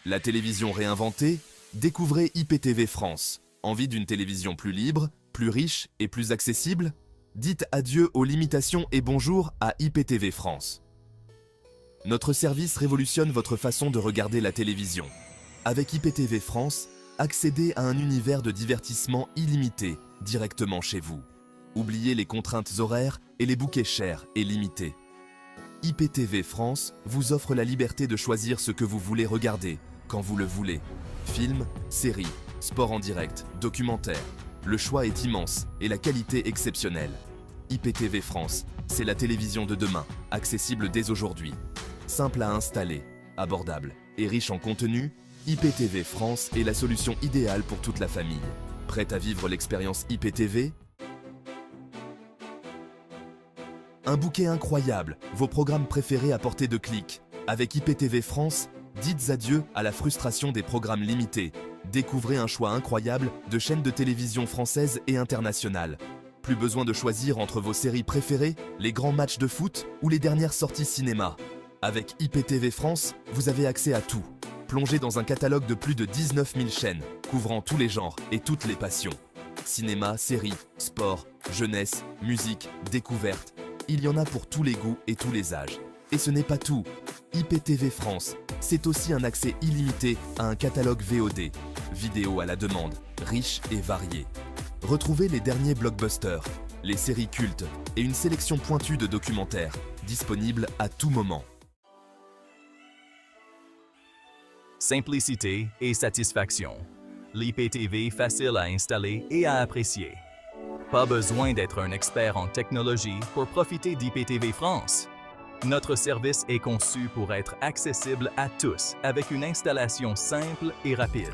La télévision réinventée? Découvrez IPTV France. Envie d'une télévision plus libre, plus riche et plus accessible? Dites adieu aux limitations et bonjour à IPTV France. Notre service révolutionne votre façon de regarder la télévision. Avec IPTV France, accédez à un univers de divertissement illimité directement chez vous. Oubliez les contraintes horaires et les bouquets chers et limités. IPTV France vous offre la liberté de choisir ce que vous voulez regarder, quand vous le voulez. Films, séries, sport en direct, documentaires. Le choix est immense et la qualité exceptionnelle. IPTV France, c'est la télévision de demain, accessible dès aujourd'hui. Simple à installer, abordable et riche en contenu, IPTV France est la solution idéale pour toute la famille. Prête à vivre l'expérience IPTV? Un bouquet incroyable, vos programmes préférés à portée de clic. Avec IPTV France, dites adieu à la frustration des programmes limités. Découvrez un choix incroyable de chaînes de télévision françaises et internationales. Plus besoin de choisir entre vos séries préférées, les grands matchs de foot ou les dernières sorties cinéma. Avec IPTV France, vous avez accès à tout. Plongez dans un catalogue de plus de 19 000 chaînes, couvrant tous les genres et toutes les passions. Cinéma, séries, sport, jeunesse, musique, découverte. Il y en a pour tous les goûts et tous les âges. Et ce n'est pas tout. IPTV France, c'est aussi un accès illimité à un catalogue VOD, vidéo à la demande, riche et varié. Retrouvez les derniers blockbusters, les séries cultes et une sélection pointue de documentaires, disponibles à tout moment. Simplicité et satisfaction. L'IPTV facile à installer et à apprécier. Pas besoin d'être un expert en technologie pour profiter d'IPTV France. Notre service est conçu pour être accessible à tous avec une installation simple et rapide.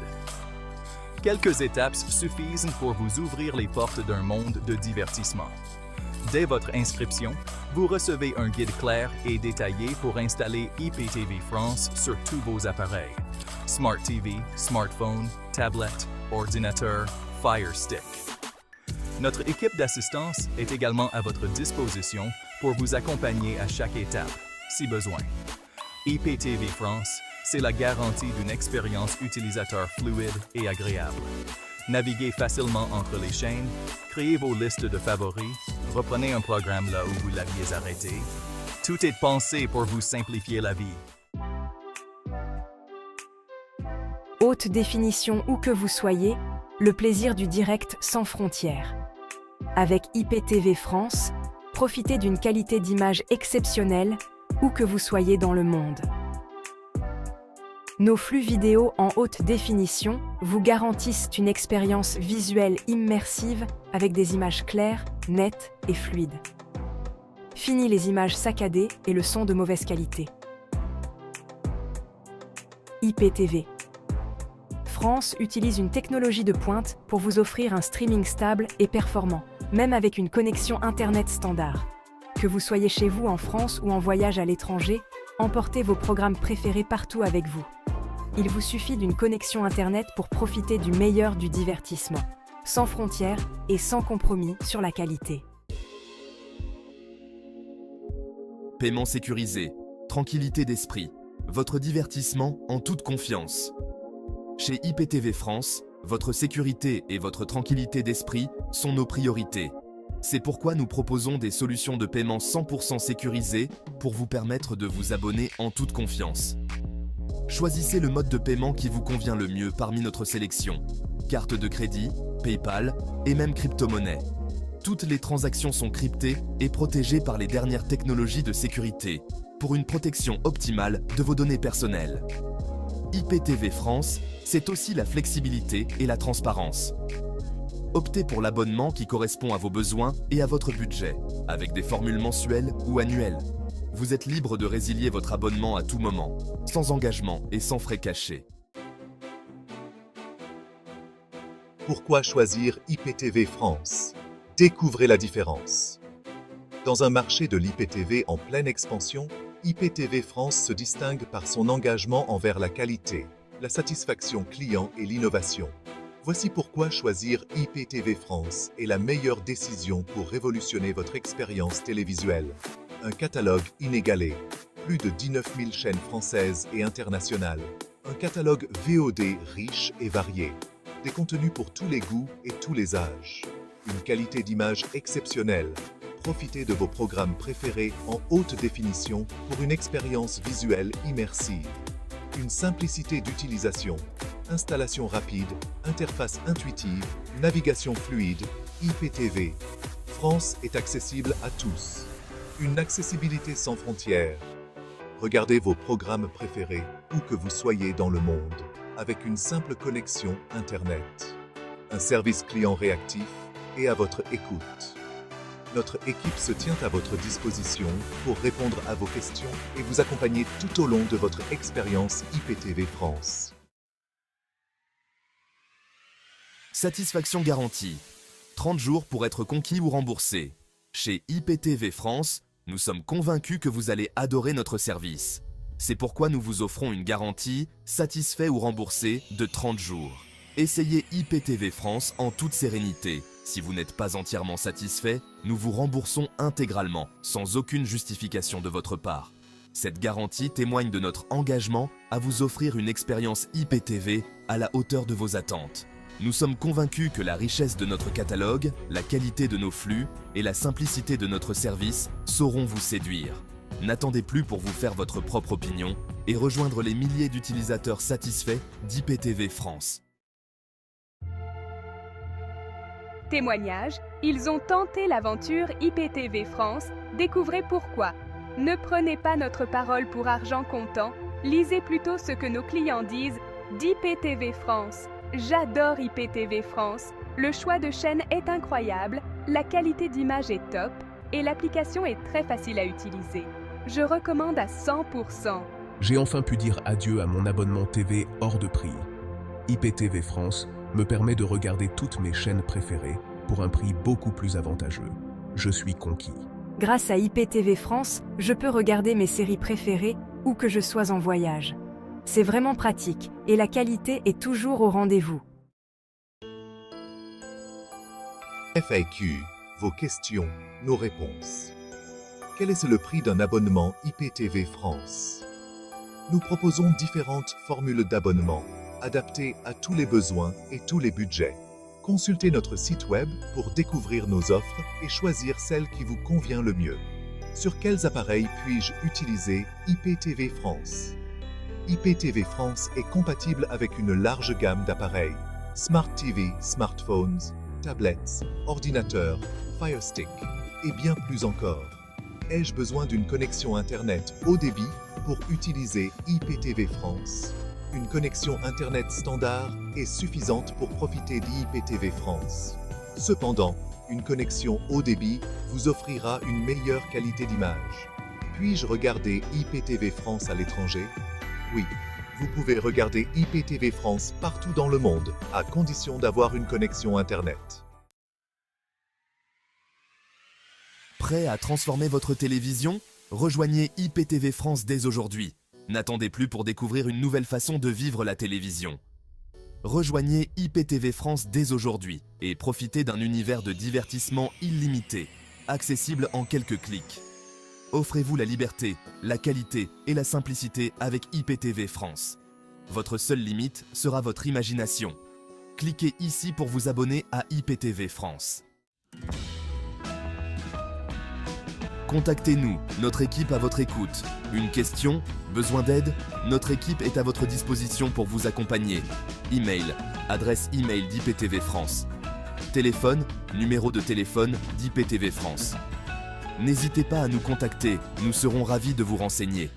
Quelques étapes suffisent pour vous ouvrir les portes d'un monde de divertissement. Dès votre inscription, vous recevez un guide clair et détaillé pour installer IPTV France sur tous vos appareils. Smart TV, smartphone, tablette, ordinateur, Fire Stick. Notre équipe d'assistance est également à votre disposition pour vous accompagner à chaque étape, si besoin. IPTV France, c'est la garantie d'une expérience utilisateur fluide et agréable. Naviguez facilement entre les chaînes, créez vos listes de favoris, reprenez un programme là où vous l'aviez arrêté. Tout est pensé pour vous simplifier la vie. Haute définition où que vous soyez, le plaisir du direct sans frontières. Avec IPTV France, profitez d'une qualité d'image exceptionnelle où que vous soyez dans le monde. Nos flux vidéo en haute définition vous garantissent une expérience visuelle immersive avec des images claires, nettes et fluides. Fini les images saccadées et le son de mauvaise qualité. IPTV France utilise une technologie de pointe pour vous offrir un streaming stable et performant, même avec une connexion Internet standard. Que vous soyez chez vous en France ou en voyage à l'étranger, emportez vos programmes préférés partout avec vous. Il vous suffit d'une connexion Internet pour profiter du meilleur du divertissement, sans frontières et sans compromis sur la qualité. Paiement sécurisé, tranquillité d'esprit, votre divertissement en toute confiance. Chez IPTV France, votre sécurité et votre tranquillité d'esprit sont nos priorités. C'est pourquoi nous proposons des solutions de paiement 100% sécurisées pour vous permettre de vous abonner en toute confiance. Choisissez le mode de paiement qui vous convient le mieux parmi notre sélection. Carte de crédit, PayPal et même crypto-monnaie. Toutes les transactions sont cryptées et protégées par les dernières technologies de sécurité pour une protection optimale de vos données personnelles. IPTV France, c'est aussi la flexibilité et la transparence. Optez pour l'abonnement qui correspond à vos besoins et à votre budget, avec des formules mensuelles ou annuelles. Vous êtes libre de résilier votre abonnement à tout moment, sans engagement et sans frais cachés. Pourquoi choisir IPTV France? Découvrez la différence. Dans un marché de l'IPTV en pleine expansion, IPTV France se distingue par son engagement envers la qualité, la satisfaction client et l'innovation. Voici pourquoi choisir IPTV France est la meilleure décision pour révolutionner votre expérience télévisuelle. Un catalogue inégalé, plus de 19 000 chaînes françaises et internationales, Un catalogue VOD riche et varié. Des contenus pour tous les goûts et tous les âges. Une qualité d'image exceptionnelle. Profitez de vos programmes préférés en haute définition pour une expérience visuelle immersive. Une simplicité d'utilisation. Installation rapide, interface intuitive, navigation fluide, IPTV. France est accessible à tous. Une accessibilité sans frontières. Regardez vos programmes préférés où que vous soyez dans le monde avec une simple connexion Internet. Un service client réactif et à votre écoute. Notre équipe se tient à votre disposition pour répondre à vos questions et vous accompagner tout au long de votre expérience IPTV France. Satisfaction garantie. 30 jours pour être conquis ou remboursé. Chez IPTV France, nous sommes convaincus que vous allez adorer notre service. C'est pourquoi nous vous offrons une garantie satisfait ou remboursé de 30 jours. Essayez IPTV France en toute sérénité. Si vous n'êtes pas entièrement satisfait, nous vous remboursons intégralement, sans aucune justification de votre part. Cette garantie témoigne de notre engagement à vous offrir une expérience IPTV à la hauteur de vos attentes. Nous sommes convaincus que la richesse de notre catalogue, la qualité de nos flux et la simplicité de notre service sauront vous séduire. N'attendez plus pour vous faire votre propre opinion et rejoindre les milliers d'utilisateurs satisfaits d'IPTV France. Témoignage, ils ont tenté l'aventure IPTV France, découvrez pourquoi. Ne prenez pas notre parole pour argent comptant, lisez plutôt ce que nos clients disent d'IPTV France. J'adore IPTV France, le choix de chaîne est incroyable, la qualité d'image est top et l'application est très facile à utiliser. Je recommande à 100%. J'ai enfin pu dire adieu à mon abonnement TV hors de prix. IPTV France me permet de regarder toutes mes chaînes préférées pour un prix beaucoup plus avantageux. Je suis conquis. Grâce à IPTV France, je peux regarder mes séries préférées où que je sois en voyage. C'est vraiment pratique et la qualité est toujours au rendez-vous. FAQ, vos questions, nos réponses. Quel est le prix d'un abonnement IPTV France? Nous proposons différentes formules d'abonnement, adaptées à tous les besoins et tous les budgets. Consultez notre site web pour découvrir nos offres et choisir celle qui vous convient le mieux. Sur quels appareils puis-je utiliser IPTV France? IPTV France est compatible avec une large gamme d'appareils. Smart TV, smartphones, tablettes, ordinateurs, Fire Stick et bien plus encore. Ai-je besoin d'une connexion Internet haut débit pour utiliser IPTV France? Une connexion Internet standard est suffisante pour profiter d'IPTV France. Cependant, une connexion haut débit vous offrira une meilleure qualité d'image. Puis-je regarder IPTV France à l'étranger? Oui, vous pouvez regarder IPTV France partout dans le monde, à condition d'avoir une connexion Internet. Prêt à transformer votre télévision? Rejoignez IPTV France dès aujourd'hui. N'attendez plus pour découvrir une nouvelle façon de vivre la télévision. Rejoignez IPTV France dès aujourd'hui et profitez d'un univers de divertissement illimité, accessible en quelques clics. Offrez-vous la liberté, la qualité et la simplicité avec IPTV France. Votre seule limite sera votre imagination. Cliquez ici pour vous abonner à IPTV France. Contactez-nous, notre équipe à votre écoute. Une question? Besoin d'aide? Notre équipe est à votre disposition pour vous accompagner. Email, adresse email d'IPTV France. Téléphone, numéro de téléphone d'IPTV France. N'hésitez pas à nous contacter, nous serons ravis de vous renseigner.